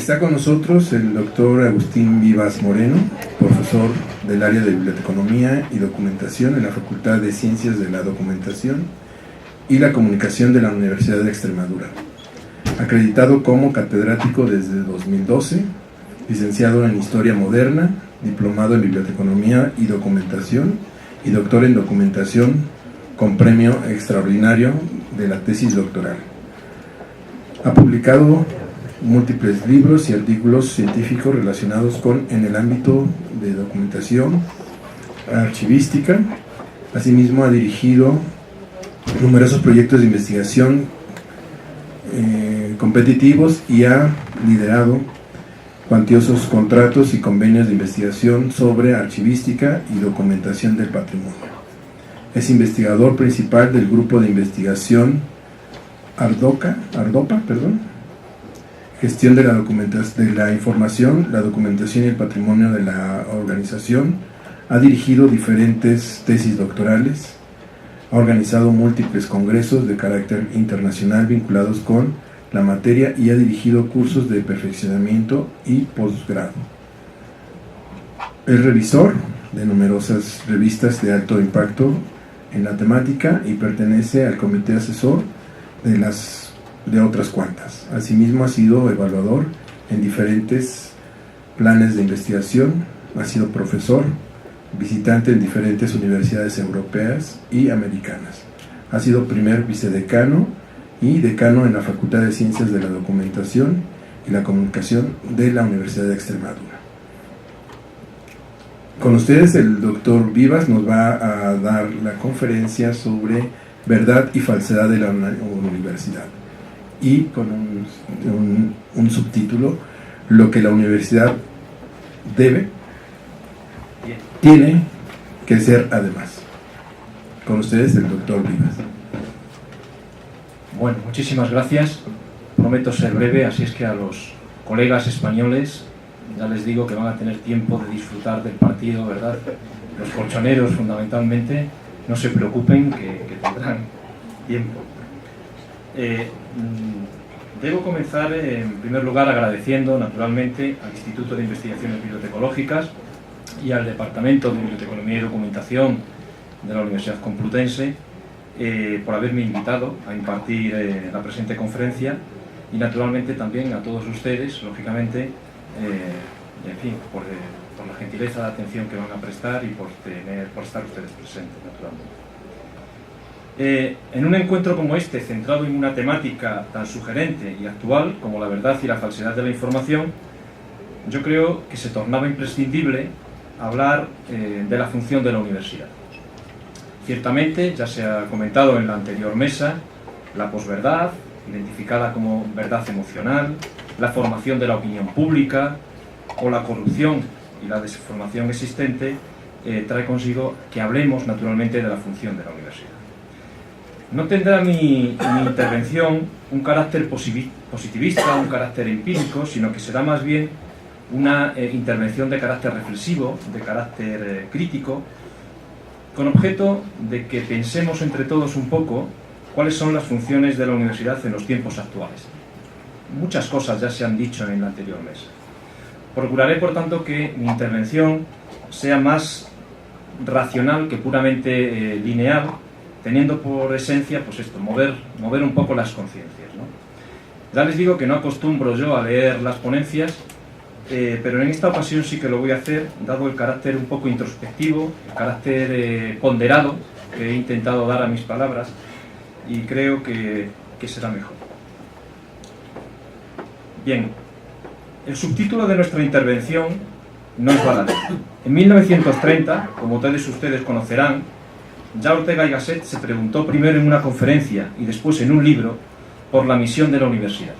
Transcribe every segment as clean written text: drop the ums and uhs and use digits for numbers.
Está con nosotros el doctor Agustín Vivas Moreno, profesor del área de Biblioteconomía y Documentación en la Facultad de Ciencias de la Documentación y la Comunicación de la Universidad de Extremadura. Acreditado como catedrático desde 2012, licenciado en Historia Moderna, diplomado en Biblioteconomía y Documentación y doctor en Documentación con premio extraordinario de la tesis doctoral. Ha publicado múltiples libros y artículos científicos relacionados en el ámbito de documentación, archivística. Asimismo ha dirigido numerosos proyectos de investigación competitivos y ha liderado cuantiosos contratos y convenios de investigación sobre archivística y documentación del patrimonio. Es investigador principal del grupo de investigación Ardopa, Gestión de la Información, la Documentación y el Patrimonio de la organización. Ha dirigido diferentes tesis doctorales, ha organizado múltiples congresos de carácter internacional vinculados con la materia y ha dirigido cursos de perfeccionamiento y posgrado. Es revisor de numerosas revistas de alto impacto en la temática y pertenece al comité asesor de otras cuantas. Asimismo ha sido evaluador en diferentes planes de investigación, ha sido profesor, visitante en diferentes universidades europeas y americanas. Ha sido primer vicedecano y decano en la Facultad de Ciencias de la Documentación y la Comunicación de la Universidad de Extremadura. Con ustedes el doctor Vivas nos va a dar la conferencia sobre verdad y falsedad de la universidad, y con un subtítulo: lo que la universidad tiene que ser además. Con ustedes el doctor Vivas. Bueno, muchísimas gracias. Prometo ser breve, así es que a los colegas españoles ya les digo que van a tener tiempo de disfrutar del partido, ¿verdad? Los colchoneros, fundamentalmente, no se preocupen, que tendrán tiempo. Debo comenzar, en primer lugar, agradeciendo, naturalmente, al Instituto de Investigaciones Bibliotecológicas y al Departamento de Biblioteconomía y Documentación de la Universidad Complutense por haberme invitado a impartir la presente conferencia, y naturalmente también a todos ustedes, lógicamente, en fin, por la gentileza de atención que van a prestar y por estar ustedes presentes, naturalmente. En un encuentro como este, centrado en una temática tan sugerente y actual como la verdad y la falsedad de la información, yo creo que se tornaba imprescindible hablar de la función de la universidad. Ciertamente, ya se ha comentado en la anterior mesa, la posverdad, identificada como verdad emocional, la formación de la opinión pública o la corrupción y la desinformación existente, trae consigo que hablemos naturalmente de la función de la universidad. No tendrá mi intervención un carácter positivista, un carácter empírico, sino que será más bien una intervención de carácter reflexivo, de carácter crítico, con objeto de que pensemos entre todos un poco cuáles son las funciones de la universidad en los tiempos actuales. Muchas cosas ya se han dicho en la anterior mesa. Procuraré, por tanto, que mi intervención sea más racional que puramente lineal, teniendo por esencia, pues esto, mover un poco las conciencias, ¿no? Ya les digo que no acostumbro yo a leer las ponencias, pero en esta ocasión sí que lo voy a hacer, dado el carácter un poco introspectivo, el carácter ponderado que he intentado dar a mis palabras, y creo que será mejor. Bien, el subtítulo de nuestra intervención no es baladí. En 1930, como ustedes conocerán, ya Ortega y Gasset se preguntó primero en una conferencia y después en un libro por la misión de la universidad.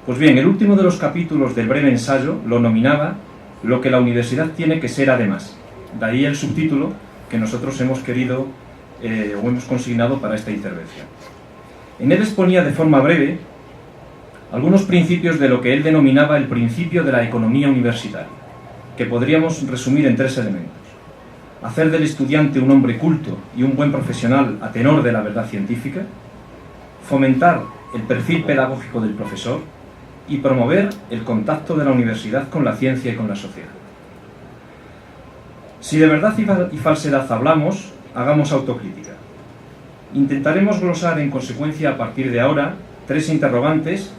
Pues bien, el último de los capítulos del breve ensayo lo nominaba "Lo que la universidad tiene que ser además". De ahí el subtítulo que nosotros hemos querido o hemos consignado para esta intervención. En él exponía de forma breve algunos principios de lo que él denominaba el principio de la economía universitaria, que podríamos resumir en 3 elementos: hacer del estudiante un hombre culto y un buen profesional a tenor de la verdad científica, fomentar el perfil pedagógico del profesor y promover el contacto de la universidad con la ciencia y con la sociedad. Si de verdad y falsedad hablamos, hagamos autocrítica. Intentaremos glosar en consecuencia a partir de ahora 3 interrogantes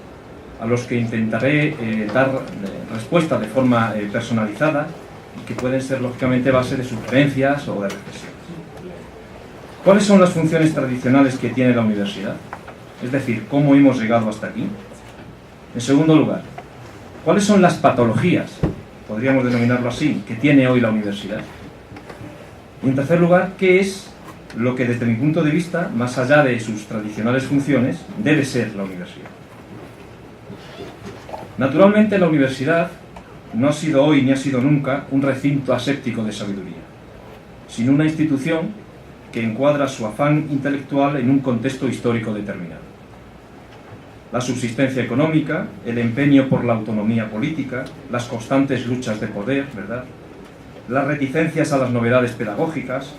a los que intentaré dar respuesta de forma personalizada y que pueden ser lógicamente base de sugerencias o de reflexiones. ¿Cuáles son las funciones tradicionales que tiene la universidad? Es decir, ¿cómo hemos llegado hasta aquí? En segundo lugar, ¿cuáles son las patologías, podríamos denominarlo así, que tiene hoy la universidad? Y en tercer lugar, ¿qué es lo que desde mi punto de vista, más allá de sus tradicionales funciones, debe ser la universidad? Naturalmente, la universidad no ha sido hoy ni ha sido nunca un recinto aséptico de sabiduría, sino una institución que encuadra su afán intelectual en un contexto histórico determinado. La subsistencia económica, el empeño por la autonomía política, las constantes luchas de poder, ¿verdad?, las reticencias a las novedades pedagógicas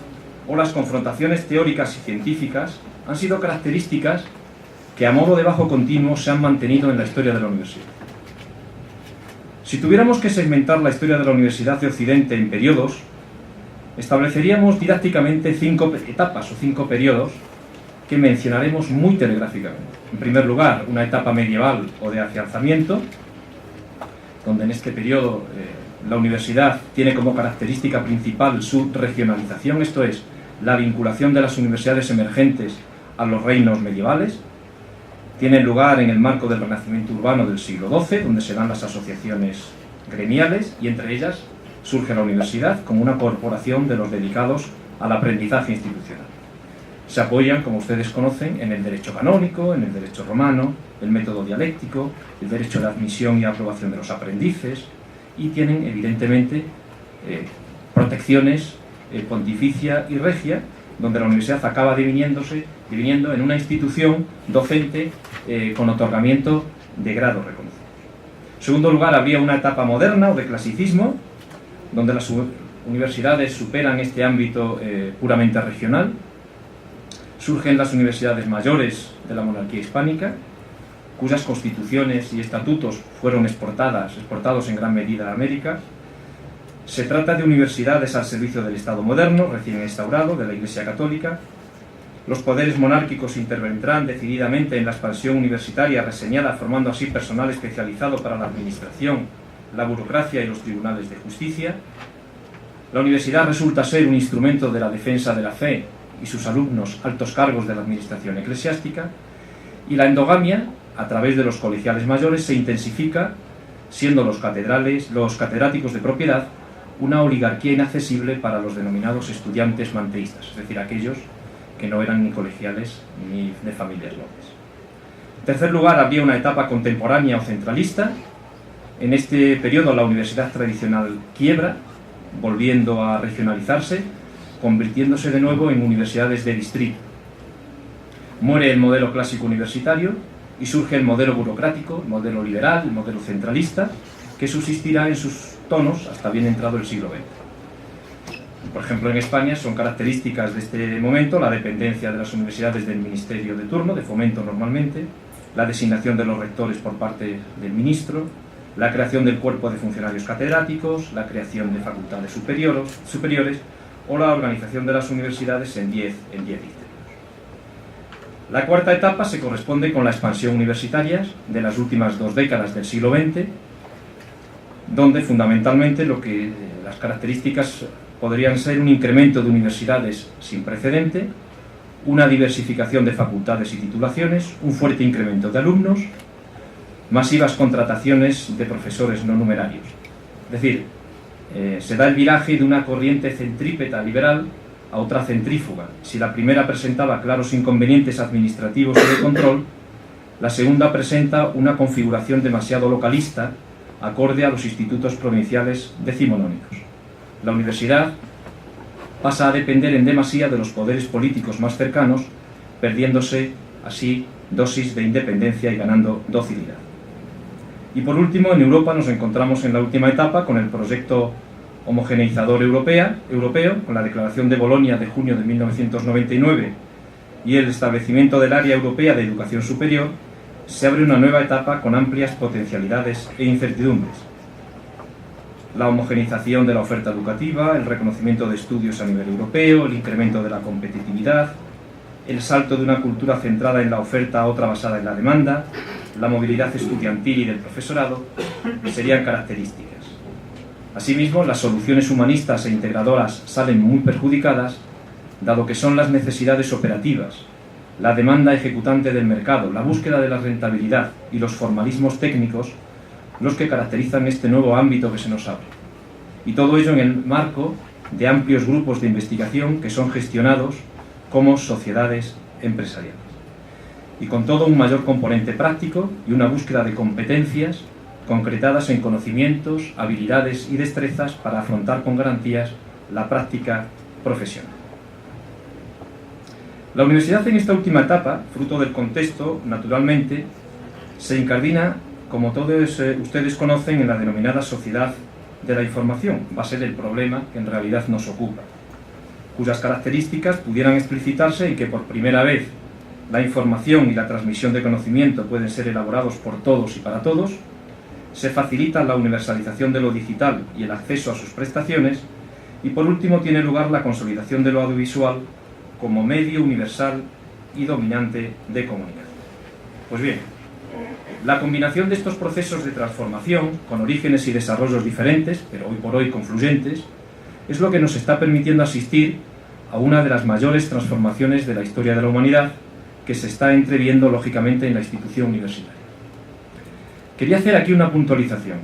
o las confrontaciones teóricas y científicas han sido características que a modo de bajo continuo se han mantenido en la historia de la universidad. Si tuviéramos que segmentar la historia de la Universidad de Occidente en periodos, estableceríamos didácticamente 5 etapas o 5 periodos que mencionaremos muy telegráficamente. En primer lugar, una etapa medieval o de afianzamiento, donde en este periodo la universidad tiene como característica principal su regionalización, esto es, la vinculación de las universidades emergentes a los reinos medievales. Tiene lugar en el marco del renacimiento urbano del siglo XII, donde se dan las asociaciones gremiales y entre ellas surge la universidad como una corporación de los dedicados al aprendizaje institucional. Se apoyan, como ustedes conocen, en el derecho canónico, en el derecho romano, el método dialéctico, el derecho de admisión y aprobación de los aprendices, y tienen, evidentemente, protecciones pontificia y regia, donde la universidad acaba diviniendo en una institución docente con otorgamiento de grados reconocidos. En segundo lugar, habría una etapa moderna o de clasicismo, donde las universidades superan este ámbito puramente regional. Surgen las universidades mayores de la monarquía hispánica, cuyas constituciones y estatutos fueron exportados en gran medida a América. Se trata de universidades al servicio del Estado moderno, recién instaurado, de la Iglesia Católica. Los poderes monárquicos intervendrán decididamente en la expansión universitaria reseñada, formando así personal especializado para la administración, la burocracia y los tribunales de justicia. La universidad resulta ser un instrumento de la defensa de la fe y sus alumnos altos cargos de la administración eclesiástica, y la endogamia, a través de los colegiales mayores, se intensifica, siendo los catedráticos de propiedad una oligarquía inaccesible para los denominados estudiantes manteístas, es decir, aquellos que no eran ni colegiales ni de familias nobles. En tercer lugar, había una etapa contemporánea o centralista. En este periodo la universidad tradicional quiebra, volviendo a regionalizarse, convirtiéndose de nuevo en universidades de distrito. Muere el modelo clásico universitario y surge el modelo burocrático, el modelo liberal, el modelo centralista, que subsistirá en sus tonos hasta bien entrado el siglo XX. Por ejemplo, en España son características de este momento la dependencia de las universidades del ministerio de turno, de Fomento normalmente, la designación de los rectores por parte del ministro, la creación del cuerpo de funcionarios catedráticos, la creación de facultades superiores o la organización de las universidades en 10 distritos. La cuarta etapa se corresponde con la expansión universitaria de las últimas 2 décadas del siglo XX, donde fundamentalmente las características podrían ser un incremento de universidades sin precedente, una diversificación de facultades y titulaciones, un fuerte incremento de alumnos, masivas contrataciones de profesores no numerarios. Es decir, se da el viraje de una corriente centrípeta liberal a otra centrífuga. Si la primera presentaba claros inconvenientes administrativos y de control, la segunda presenta una configuración demasiado localista, acorde a los institutos provinciales decimonónicos. La universidad pasa a depender en demasía de los poderes políticos más cercanos, perdiéndose así dosis de independencia y ganando docilidad. Y por último, en Europa nos encontramos en la última etapa con el proyecto homogeneizador europeo, con la Declaración de Bolonia de junio de 1999 y el establecimiento del Área Europea de Educación Superior. se abre una nueva etapa con amplias potencialidades e incertidumbres. La homogeneización de la oferta educativa, el reconocimiento de estudios a nivel europeo, el incremento de la competitividad, el salto de una cultura centrada en la oferta a otra basada en la demanda, la movilidad estudiantil y del profesorado serían características. Asimismo, las soluciones humanistas e integradoras salen muy perjudicadas, dado que son las necesidades operativas, la demanda ejecutante del mercado, la búsqueda de la rentabilidad y los formalismos técnicos los que caracterizan este nuevo ámbito que se nos abre. Y todo ello en el marco de amplios grupos de investigación que son gestionados como sociedades empresariales. Y con todo un mayor componente práctico y una búsqueda de competencias concretadas en conocimientos, habilidades y destrezas para afrontar con garantías la práctica profesional. La universidad en esta última etapa, fruto del contexto, naturalmente, se incardina, como todos ustedes conocen, en la denominada sociedad de la información, base del problema que en realidad nos ocupa, cuyas características pudieran explicitarse en que por primera vez la información y la transmisión de conocimiento pueden ser elaborados por todos y para todos, se facilita la universalización de lo digital y el acceso a sus prestaciones, y por último tiene lugar la consolidación de lo audiovisual como medio universal y dominante de comunicación. Pues bien, la combinación de estos procesos de transformación, con orígenes y desarrollos diferentes, pero hoy por hoy confluyentes, es lo que nos está permitiendo asistir a una de las mayores transformaciones de la historia de la humanidad, que se está entreviendo lógicamente en la institución universitaria. Quería hacer aquí una puntualización.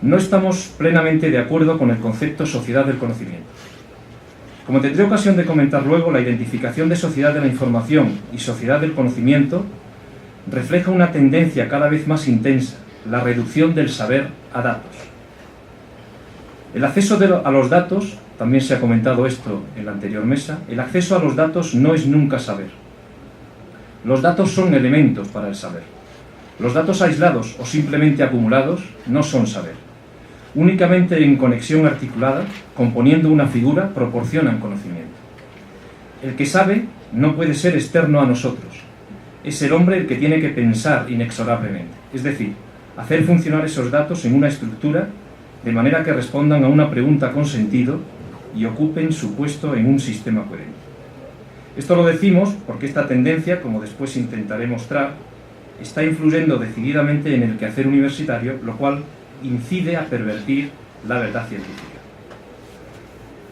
No estamos plenamente de acuerdo con el concepto sociedad del conocimiento. Como tendré ocasión de comentar luego, la identificación de sociedad de la información y sociedad del conocimiento refleja una tendencia cada vez más intensa, la reducción del saber a datos. El acceso a los datos, también se ha comentado esto en la anterior mesa, el acceso a los datos no es nunca saber. Los datos son elementos para el saber. Los datos aislados o simplemente acumulados no son saber. Únicamente en conexión articulada, componiendo una figura, proporcionan conocimiento. El que sabe no puede ser externo a nosotros. Es el hombre el que tiene que pensar inexorablemente, es decir, hacer funcionar esos datos en una estructura de manera que respondan a una pregunta con sentido y ocupen su puesto en un sistema coherente. Esto lo decimos porque esta tendencia, como después intentaré mostrar, está influyendo decididamente en el quehacer universitario, lo cual incide a pervertir la verdad científica.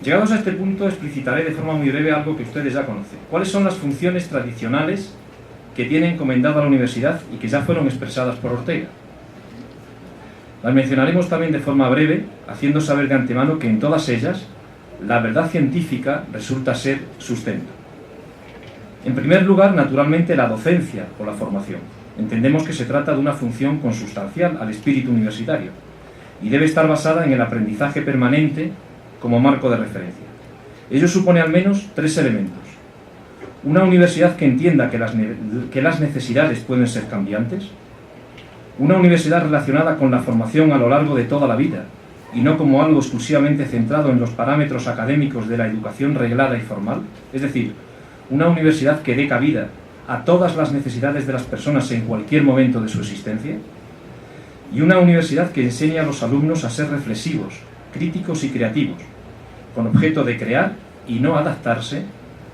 Llegados a este punto, explicitaré de forma muy breve algo que ustedes ya conocen. ¿Cuáles son las funciones tradicionales que tiene encomendada la universidad y que ya fueron expresadas por Ortega? Las mencionaremos también de forma breve, haciendo saber de antemano que en todas ellas la verdad científica resulta ser sustento. En primer lugar, naturalmente, la docencia o la formación. Entendemos que se trata de una función consustancial al espíritu universitario y debe estar basada en el aprendizaje permanente como marco de referencia. Ello supone al menos tres elementos. Una universidad que entienda que las necesidades pueden ser cambiantes. Una universidad relacionada con la formación a lo largo de toda la vida y no como algo exclusivamente centrado en los parámetros académicos de la educación reglada y formal. Es decir, una universidad que dé cabida a todas las necesidades de las personas en cualquier momento de su existencia. Y una universidad que enseñe a los alumnos a ser reflexivos, críticos y creativos, con objeto de crear y no adaptarse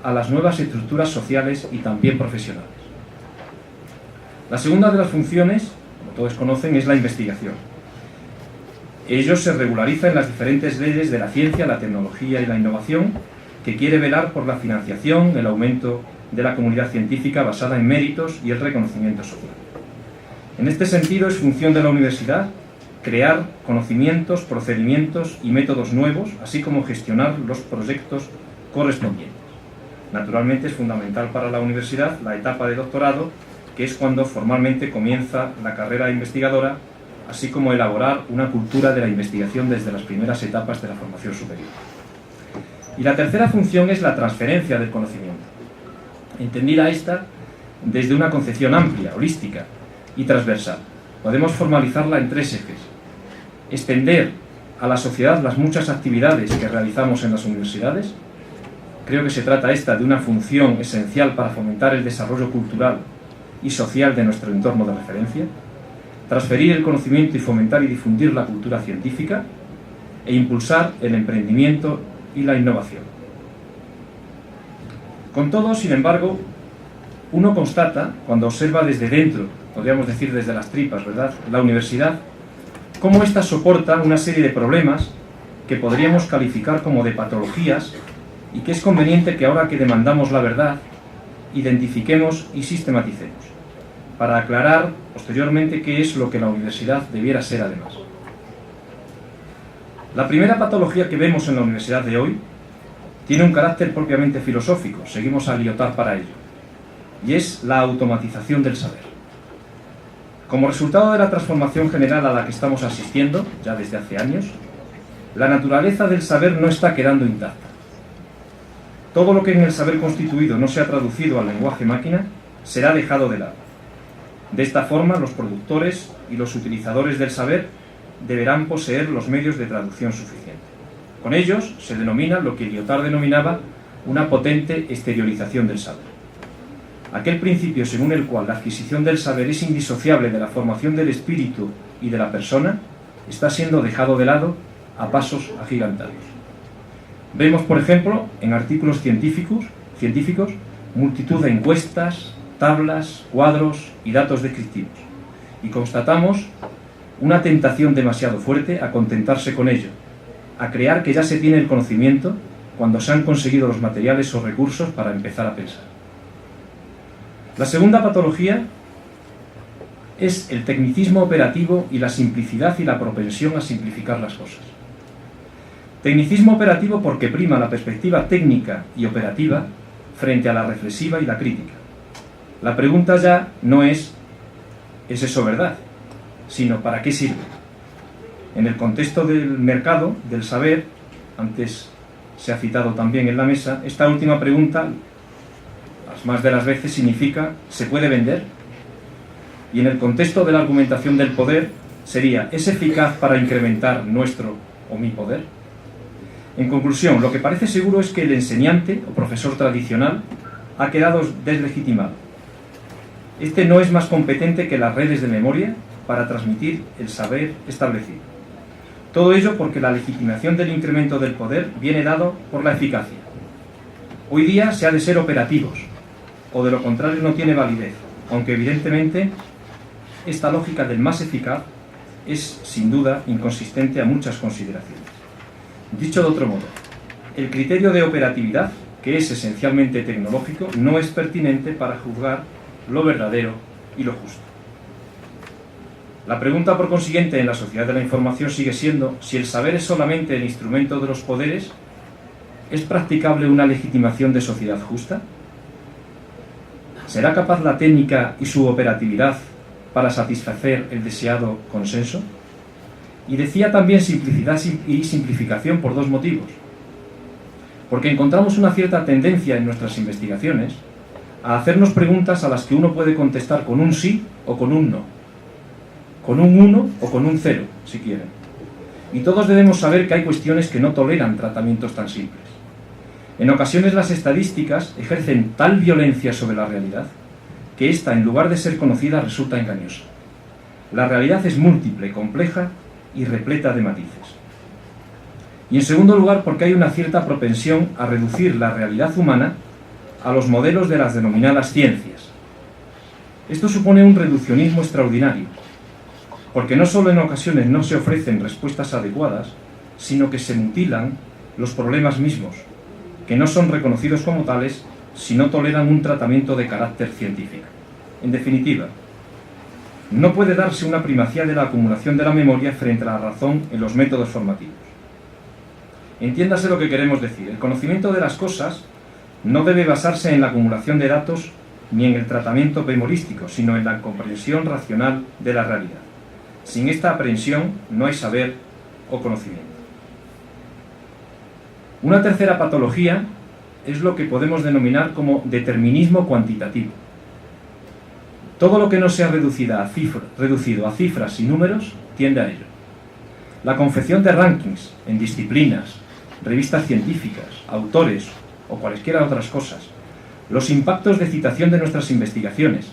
a las nuevas estructuras sociales y también profesionales. La segunda de las funciones, como todos conocen, es la investigación. Ello se regulariza en las diferentes leyes de la ciencia, la tecnología y la innovación, que quiere velar por la financiación, el aumento de la comunidad científica basada en méritos y el reconocimiento social. En este sentido, es función de la universidad crear conocimientos, procedimientos y métodos nuevos, así como gestionar los proyectos correspondientes. Naturalmente, es fundamental para la universidad la etapa de doctorado, que es cuando formalmente comienza la carrera investigadora, así como elaborar una cultura de la investigación desde las primeras etapas de la formación superior. Y la tercera función es la transferencia del conocimiento, entendida esta desde una concepción amplia, holística y transversal. Podemos formalizarla en tres ejes: extender a la sociedad las muchas actividades que realizamos en las universidades. Creo que se trata esta de una función esencial para fomentar el desarrollo cultural y social de nuestro entorno de referencia, transferir el conocimiento y fomentar y difundir la cultura científica, e impulsar el emprendimiento y la innovación. Con todo, sin embargo, uno constata, cuando observa desde dentro, podríamos decir desde las tripas, ¿verdad?, la universidad, cómo ésta soporta una serie de problemas que podríamos calificar como de patologías y que es conveniente que ahora que demandamos la verdad, identifiquemos y sistematicemos, para aclarar posteriormente qué es lo que la universidad debiera ser además. La primera patología que vemos en la universidad de hoy tiene un carácter propiamente filosófico, seguimos a Lyotard para ello, y es la automatización del saber. Como resultado de la transformación general a la que estamos asistiendo, ya desde hace años, la naturaleza del saber no está quedando intacta. Todo lo que en el saber constituido no se ha traducido al lenguaje máquina será dejado de lado. De esta forma, los productores y los utilizadores del saber deberán poseer los medios de traducción suficientes. Con ellos se denomina lo que Lyotard denominaba una potente exteriorización del saber. Aquel principio según el cual la adquisición del saber es indisociable de la formación del espíritu y de la persona está siendo dejado de lado a pasos agigantados. Vemos, por ejemplo, en artículos científicos, multitud de encuestas, tablas, cuadros y datos descriptivos, y constatamos una tentación demasiado fuerte a contentarse con ello, a creer que ya se tiene el conocimiento cuando se han conseguido los materiales o recursos para empezar a pensar. La segunda patología es el tecnicismo operativo y la simplicidad y la propensión a simplificar las cosas. Tecnicismo operativo porque prima la perspectiva técnica y operativa frente a la reflexiva y la crítica. La pregunta ya no ¿es eso verdad?, sino ¿para qué sirve? En el contexto del mercado, del saber, antes se ha citado también en la mesa, esta última pregunta, las más de las veces, significa ¿se puede vender? Y en el contexto de la argumentación del poder, sería ¿es eficaz para incrementar nuestro o mi poder? En conclusión, lo que parece seguro es que el enseñante o profesor tradicional ha quedado deslegitimado. Este no es más competente que las redes de memoria para transmitir el saber establecido. Todo ello porque la legitimación del incremento del poder viene dado por la eficacia. Hoy día se ha de ser operativos, o de lo contrario no tiene validez, aunque evidentemente esta lógica del más eficaz es sin duda inconsistente a muchas consideraciones. Dicho de otro modo, el criterio de operatividad, que es esencialmente tecnológico, no es pertinente para juzgar lo verdadero y lo justo. La pregunta, por consiguiente, en la sociedad de la información sigue siendo si el saber es solamente el instrumento de los poderes. ¿Es practicable una legitimación de sociedad justa? ¿Será capaz la técnica y su operatividad para satisfacer el deseado consenso? Y decía también simplicidad y simplificación por dos motivos. Porque encontramos una cierta tendencia en nuestras investigaciones a hacernos preguntas a las que uno puede contestar con un sí o con un no, con un 1 o con un 0, si quieren. Y todos debemos saber que hay cuestiones que no toleran tratamientos tan simples. En ocasiones las estadísticas ejercen tal violencia sobre la realidad que ésta, en lugar de ser conocida, resulta engañosa. La realidad es múltiple, compleja y repleta de matices. Y en segundo lugar, porque hay una cierta propensión a reducir la realidad humana a los modelos de las denominadas ciencias. Esto supone un reduccionismo extraordinario, porque no solo en ocasiones no se ofrecen respuestas adecuadas, sino que se mutilan los problemas mismos, que no son reconocidos como tales si no toleran un tratamiento de carácter científico. En definitiva, no puede darse una primacía de la acumulación de la memoria frente a la razón en los métodos formativos. Entiéndase lo que queremos decir. El conocimiento de las cosas no debe basarse en la acumulación de datos ni en el tratamiento memorístico, sino en la comprensión racional de la realidad. Sin esta aprehensión no hay saber o conocimiento. Una tercera patología es lo que podemos denominar como determinismo cuantitativo. Todo lo que no sea reducido a cifras y números tiende a ello. La confección de rankings en disciplinas, revistas científicas, autores o cualesquiera otras cosas, los impactos de citación de nuestras investigaciones,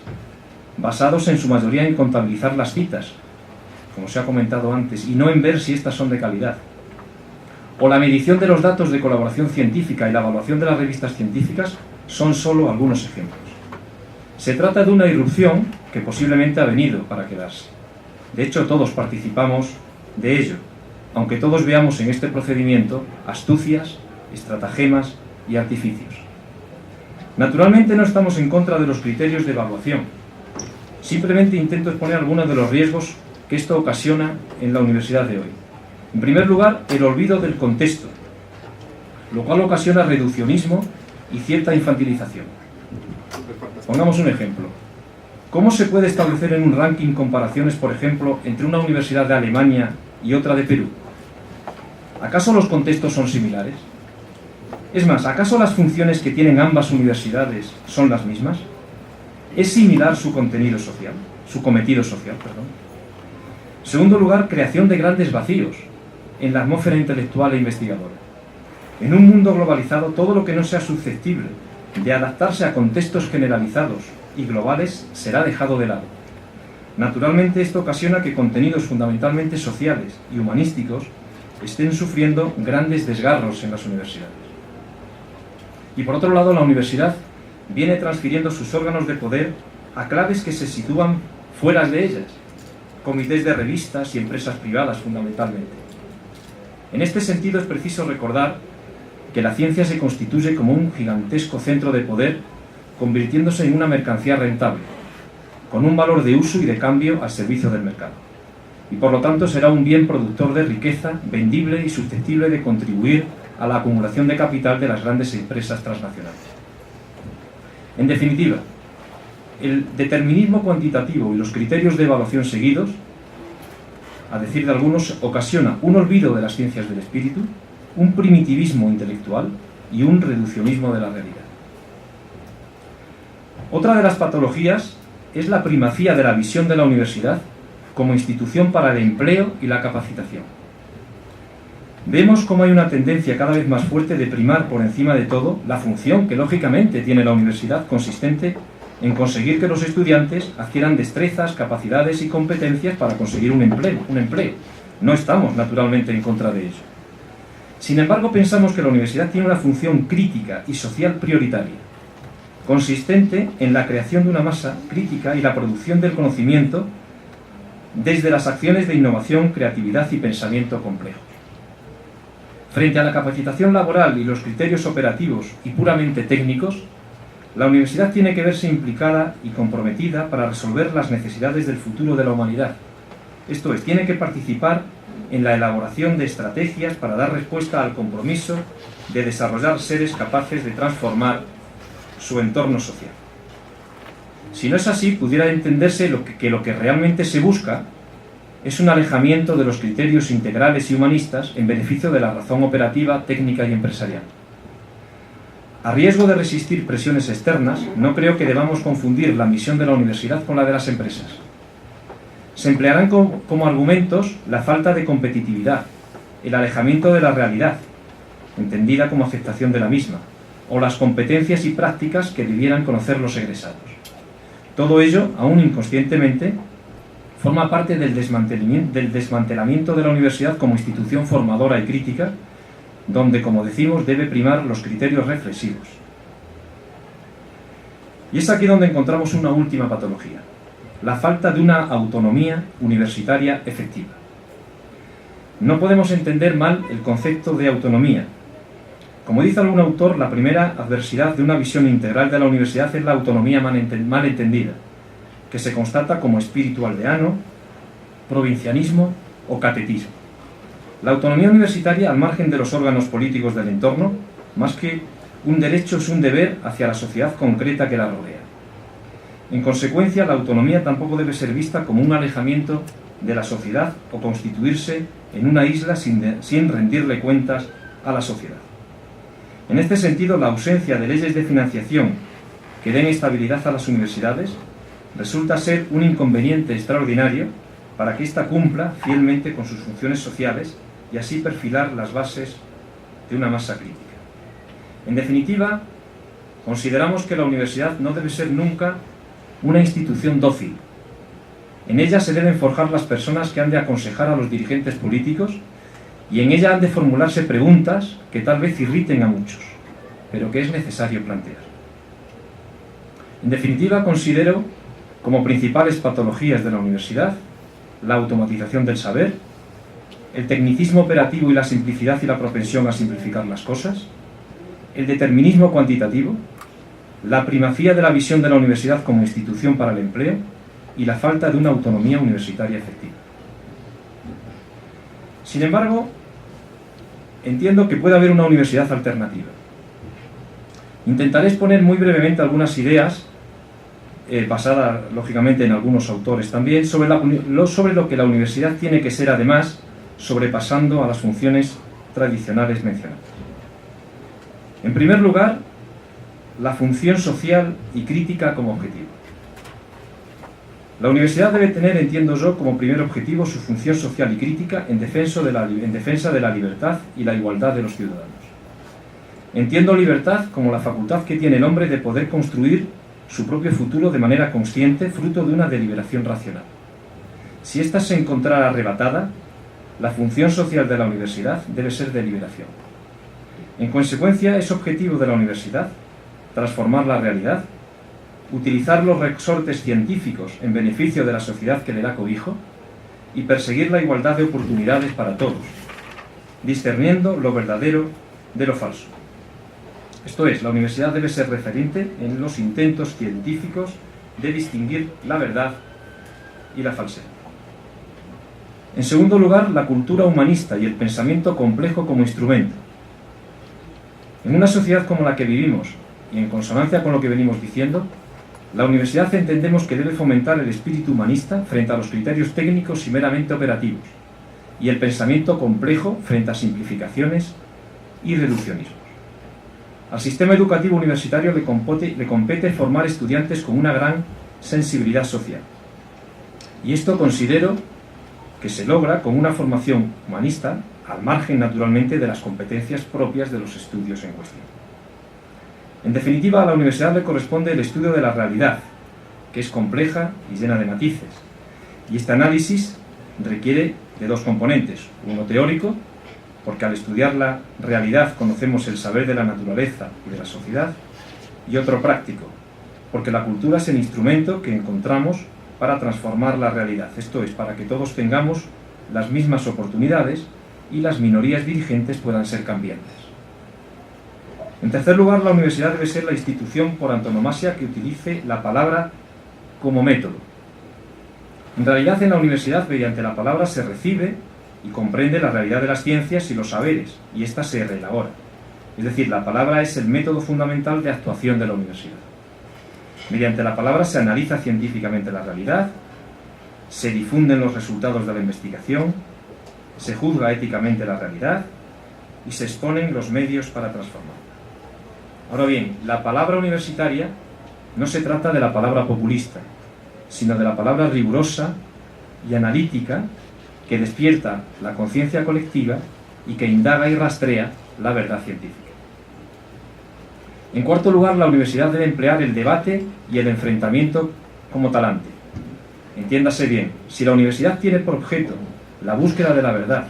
basados en su mayoría en contabilizar las citas, como se ha comentado antes, y no en ver si estas son de calidad. O la medición de los datos de colaboración científica y la evaluación de las revistas científicas son solo algunos ejemplos. Se trata de una irrupción que posiblemente ha venido para quedarse. De hecho, todos participamos de ello, aunque todos veamos en este procedimiento astucias, estratagemas y artificios. Naturalmente no estamos en contra de los criterios de evaluación. Simplemente intento exponer algunos de los riesgos que esto ocasiona en la universidad de hoy. En primer lugar, el olvido del contexto, lo cual ocasiona reduccionismo y cierta infantilización. Pongamos un ejemplo. ¿Cómo se puede establecer en un ranking comparaciones, por ejemplo, entre una universidad de Alemania y otra de Perú? ¿Acaso los contextos son similares? Es más, ¿acaso las funciones que tienen ambas universidades son las mismas? ¿Es similar su contenido social? Su cometido social, perdón. En segundo lugar, creación de grandes vacíos en la atmósfera intelectual e investigadora. En un mundo globalizado, todo lo que no sea susceptible de adaptarse a contextos generalizados y globales será dejado de lado. Naturalmente, esto ocasiona que contenidos fundamentalmente sociales y humanísticos estén sufriendo grandes desgarros en las universidades. Y por otro lado, la universidad viene transfiriendo sus órganos de poder a claves que se sitúan fuera de ellas, comités de revistas y empresas privadas fundamentalmente. En este sentido es preciso recordar que la ciencia se constituye como un gigantesco centro de poder, convirtiéndose en una mercancía rentable, con un valor de uso y de cambio al servicio del mercado. Y por lo tanto será un bien productor de riqueza, vendible y susceptible de contribuir a la acumulación de capital de las grandes empresas transnacionales. En definitiva, el determinismo cuantitativo y los criterios de evaluación seguidos, a decir de algunos, ocasiona un olvido de las ciencias del espíritu, un primitivismo intelectual y un reduccionismo de la realidad. Otra de las patologías es la primacía de la visión de la universidad como institución para el empleo y la capacitación. Vemos cómo hay una tendencia cada vez más fuerte de primar por encima de todo la función que lógicamente tiene la universidad, consistente en conseguir que los estudiantes adquieran destrezas, capacidades y competencias para conseguir un empleo. No estamos naturalmente en contra de ello. Sin embargo, pensamos que la universidad tiene una función crítica y social prioritaria, consistente en la creación de una masa crítica y la producción del conocimiento desde las acciones de innovación, creatividad y pensamiento complejo. Frente a la capacitación laboral y los criterios operativos y puramente técnicos, la universidad tiene que verse implicada y comprometida para resolver las necesidades del futuro de la humanidad. Esto es, tiene que participar en la elaboración de estrategias para dar respuesta al compromiso de desarrollar seres capaces de transformar su entorno social. Si no es así, pudiera entenderse que lo que realmente se busca es un alejamiento de los criterios integrales y humanistas en beneficio de la razón operativa, técnica y empresarial. A riesgo de resistir presiones externas, no creo que debamos confundir la misión de la universidad con la de las empresas. Se emplearán como argumentos la falta de competitividad, el alejamiento de la realidad, entendida como aceptación de la misma, o las competencias y prácticas que debieran conocer los egresados. Todo ello, aún inconscientemente, forma parte del desmantelamiento de la universidad como institución formadora y crítica, donde, como decimos, debe primar los criterios reflexivos. Y es aquí donde encontramos una última patología: la falta de una autonomía universitaria efectiva. No podemos entender mal el concepto de autonomía. Como dice algún autor, la primera adversidad de una visión integral de la universidad es la autonomía mal entendida, que se constata como espíritu aldeano, provincianismo o catetismo. La autonomía universitaria, al margen de los órganos políticos del entorno, más que un derecho, es un deber hacia la sociedad concreta que la rodea. En consecuencia, la autonomía tampoco debe ser vista como un alejamiento de la sociedad o constituirse en una isla sin rendirle cuentas a la sociedad. En este sentido, la ausencia de leyes de financiación que den estabilidad a las universidades resulta ser un inconveniente extraordinario para que ésta cumpla fielmente con sus funciones sociales y así perfilar las bases de una masa crítica. En definitiva, consideramos que la universidad no debe ser nunca una institución dócil. En ella se deben forjar las personas que han de aconsejar a los dirigentes políticos y en ella han de formularse preguntas que tal vez irriten a muchos, pero que es necesario plantear. En definitiva, considero como principales patologías de la universidad la automatización del saber, el tecnicismo operativo y la simplicidad y la propensión a simplificar las cosas, el determinismo cuantitativo, la primacía de la visión de la universidad como institución para el empleo y la falta de una autonomía universitaria efectiva. Sin embargo, entiendo que puede haber una universidad alternativa. Intentaré exponer muy brevemente algunas ideas, basadas lógicamente en algunos autores también, sobre lo que la universidad tiene que ser además, sobrepasando a las funciones tradicionales mencionadas. En primer lugar, la función social y crítica como objetivo. La universidad debe tener, entiendo yo, como primer objetivo su función social y crítica en defensa de la libertad y la igualdad de los ciudadanos. Entiendo libertad como la facultad que tiene el hombre de poder construir su propio futuro de manera consciente, fruto de una deliberación racional. Si ésta se encontrara arrebatada, la función social de la universidad debe ser deliberación. En consecuencia, es objetivo de la universidad transformar la realidad, utilizar los resortes científicos en beneficio de la sociedad que le da cobijo y perseguir la igualdad de oportunidades para todos, discerniendo lo verdadero de lo falso. Esto es, la universidad debe ser referente en los intentos científicos de distinguir la verdad y la falsedad. En segundo lugar, la cultura humanista y el pensamiento complejo como instrumento. En una sociedad como la que vivimos, y en consonancia con lo que venimos diciendo, la universidad entendemos que debe fomentar el espíritu humanista frente a los criterios técnicos y meramente operativos, y el pensamiento complejo frente a simplificaciones y reduccionismos. Al sistema educativo universitario le compete formar estudiantes con una gran sensibilidad social. Y esto considero que se logra con una formación humanista, al margen naturalmente de las competencias propias de los estudios en cuestión. En definitiva, a la universidad le corresponde el estudio de la realidad, que es compleja y llena de matices. Y este análisis requiere de dos componentes, uno teórico, porque al estudiar la realidad conocemos el saber de la naturaleza y de la sociedad, y otro práctico, porque la cultura es el instrumento que encontramos para transformar la realidad, esto es, para que todos tengamos las mismas oportunidades y las minorías dirigentes puedan ser cambiantes. En tercer lugar, la universidad debe ser la institución por antonomasia que utilice la palabra como método. En realidad, en la universidad, mediante la palabra se recibe y comprende la realidad de las ciencias y los saberes, y ésta se reelabora. Es decir, la palabra es el método fundamental de actuación de la universidad. Mediante la palabra se analiza científicamente la realidad, se difunden los resultados de la investigación, se juzga éticamente la realidad y se exponen los medios para transformarla. Ahora bien, la palabra universitaria no se trata de la palabra populista, sino de la palabra rigurosa y analítica que despierta la conciencia colectiva y que indaga y rastrea la verdad científica. En cuarto lugar, la universidad debe emplear el debate y el enfrentamiento como talante. Entiéndase bien, si la universidad tiene por objeto la búsqueda de la verdad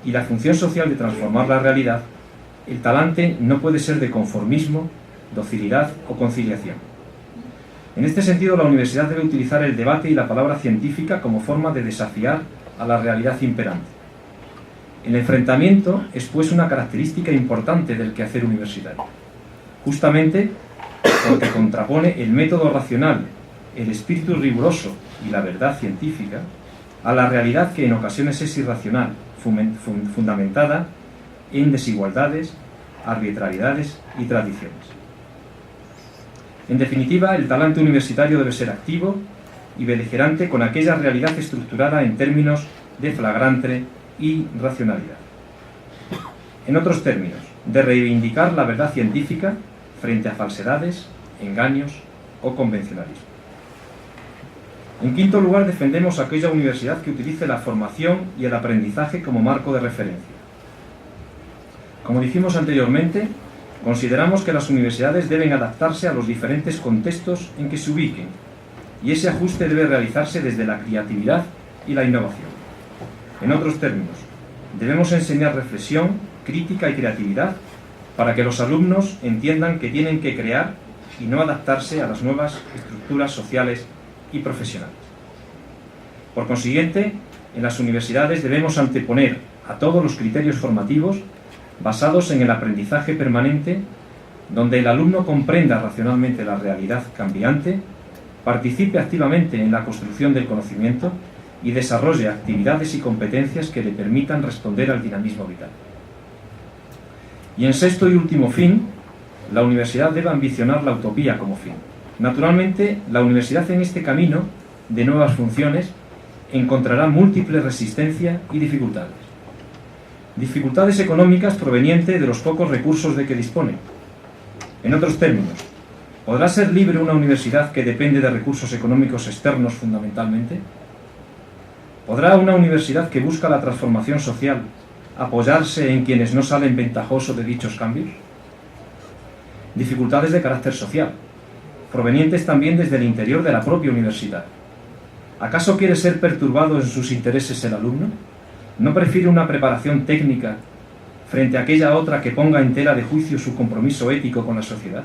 y la función social de transformar la realidad, el talante no puede ser de conformismo, docilidad o conciliación. En este sentido, la universidad debe utilizar el debate y la palabra científica como forma de desafiar a la realidad imperante. El enfrentamiento es pues una característica importante del quehacer universitario, justamente porque contrapone el método racional, el espíritu riguroso y la verdad científica a la realidad que en ocasiones es irracional, fundamentada en desigualdades, arbitrariedades y tradiciones. En definitiva, el talante universitario debe ser activo y beligerante con aquella realidad estructurada en términos de flagrante y racionalidad. En otros términos, de reivindicar la verdad científica frente a falsedades, engaños o convencionalismo. En quinto lugar, defendemos aquella universidad que utilice la formación y el aprendizaje como marco de referencia. Como dijimos anteriormente, consideramos que las universidades deben adaptarse a los diferentes contextos en que se ubiquen y ese ajuste debe realizarse desde la creatividad y la innovación. En otros términos, debemos enseñar reflexión, crítica y creatividad para que los alumnos entiendan que tienen que crear y no adaptarse a las nuevas estructuras sociales y profesionales. Por consiguiente, en las universidades debemos anteponer a todos los criterios formativos basados en el aprendizaje permanente, donde el alumno comprenda racionalmente la realidad cambiante, participe activamente en la construcción del conocimiento y desarrolle actividades y competencias que le permitan responder al dinamismo vital. Y en sexto y último fin, la universidad debe ambicionar la utopía como fin. Naturalmente, la universidad en este camino de nuevas funciones encontrará múltiples resistencias y dificultades. Dificultades económicas provenientes de los pocos recursos de que dispone. En otros términos, ¿podrá ser libre una universidad que depende de recursos económicos externos fundamentalmente? ¿Podrá una universidad que busca la transformación social apoyarse en quienes no salen ventajosos de dichos cambios? Dificultades de carácter social, provenientes también desde el interior de la propia universidad. ¿Acaso quiere ser perturbado en sus intereses el alumno? ¿No prefiere una preparación técnica frente a aquella otra que ponga en tela de juicio su compromiso ético con la sociedad?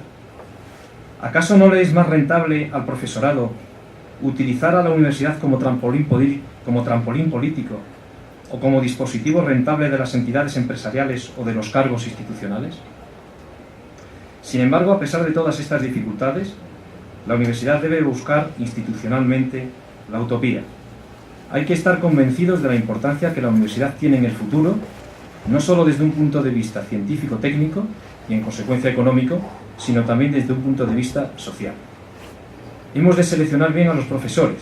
¿Acaso no le es más rentable al profesorado utilizar a la universidad como trampolín político o como dispositivo rentable de las entidades empresariales o de los cargos institucionales? Sin embargo, a pesar de todas estas dificultades, la universidad debe buscar institucionalmente la utopía. Hay que estar convencidos de la importancia que la universidad tiene en el futuro, no solo desde un punto de vista científico-técnico y en consecuencia económico, sino también desde un punto de vista social. Hemos de seleccionar bien a los profesores.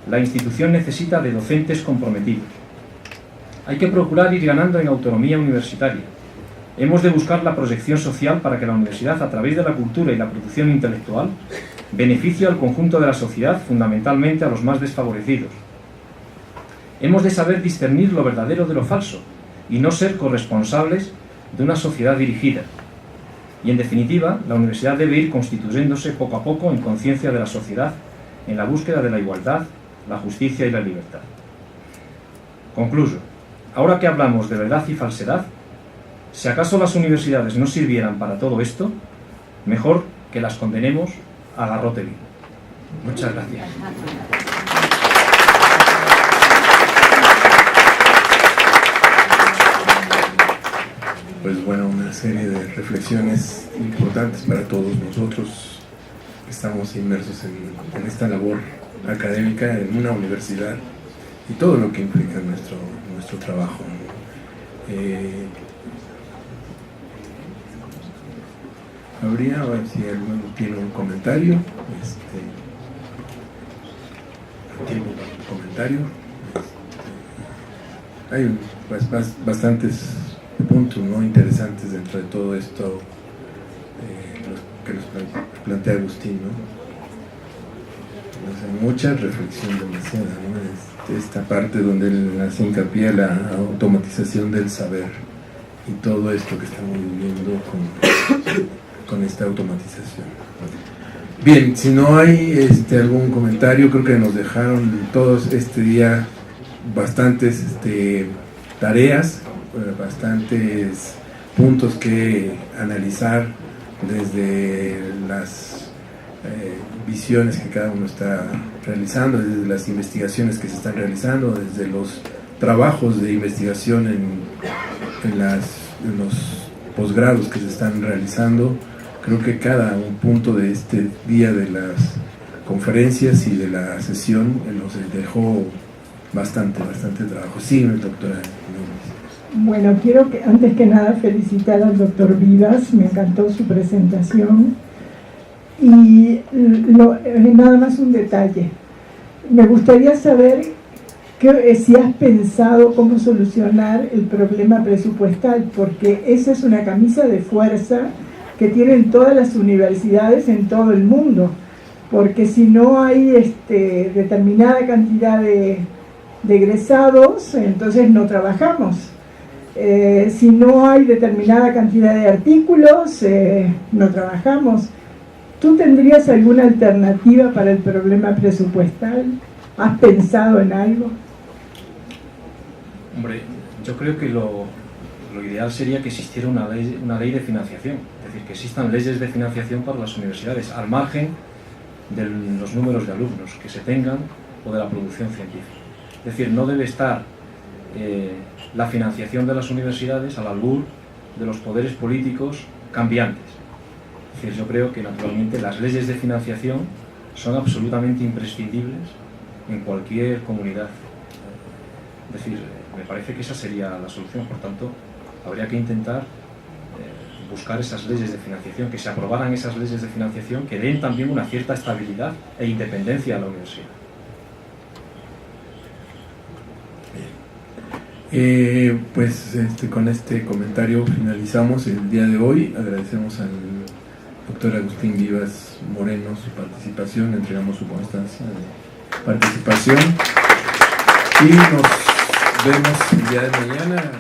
La institución necesita de docentes comprometidos. Hay que procurar ir ganando en autonomía universitaria. Hemos de buscar la proyección social para que la universidad, a través de la cultura y la producción intelectual, beneficie al conjunto de la sociedad, fundamentalmente a los más desfavorecidos. Hemos de saber discernir lo verdadero de lo falso y no ser corresponsables de una sociedad dirigida. Y en definitiva, la universidad debe ir constituyéndose poco a poco en conciencia de la sociedad, en la búsqueda de la igualdad, la justicia y la libertad. Concluyo. Ahora que hablamos de verdad y falsedad, si acaso las universidades no sirvieran para todo esto, mejor que las condenemos a garrote vivo. Muchas gracias. Pues bueno, una serie de reflexiones importantes para todos nosotros que estamos inmersos en esta labor académica en una universidad y todo lo que implica nuestro trabajo. Habría, a ver si alguno tiene un comentario. Tiempo para un comentario. Hay pues, bastantes puntos, ¿no?, interesantes dentro de todo esto que nos plantea Agustín, ¿no? Hace mucha reflexión demasiada, ¿no? Esta parte donde él hace hincapié a la automatización del saber y todo esto que estamos viviendo con esta automatización. Bien, si no hay algún comentario, creo que nos dejaron todos este día bastantes tareas, bastantes puntos que analizar desde las visiones que cada uno está realizando, desde las investigaciones que se están realizando, desde los trabajos de investigación en los posgrados que se están realizando. Creo que cada un punto de este día de las conferencias y de la sesión nos dejó bastante trabajo. Sí, doctora. Bueno, quiero que antes que nada felicitar al doctor Vivas, me encantó su presentación y nada más un detalle. Me gustaría saber si has pensado cómo solucionar el problema presupuestal, porque esa es una camisa de fuerza que tienen todas las universidades en todo el mundo, porque si no hay determinada cantidad de egresados, entonces no trabajamos. Si no hay determinada cantidad de artículos, no trabajamos. ¿Tú tendrías alguna alternativa para el problema presupuestal? ¿Has pensado en algo? Hombre, yo creo que lo ideal sería que existiera una ley de financiación, es decir, que existan leyes de financiación para las universidades, al margen de los números de alumnos que se tengan o de la producción científica. Es decir, no debe estar la financiación de las universidades al albur de los poderes políticos cambiantes. Es decir, yo creo que naturalmente las leyes de financiación son absolutamente imprescindibles en cualquier comunidad. Es decir, me parece que esa sería la solución. Por tanto, habría que intentar buscar esas leyes de financiación, que se aprobaran esas leyes de financiación que den también una cierta estabilidad e independencia a la universidad. Pues con este comentario finalizamos el día de hoy. Agradecemos al doctor Agustín Vivas Moreno su participación, entregamos su constancia de participación y nos vemos el día de mañana.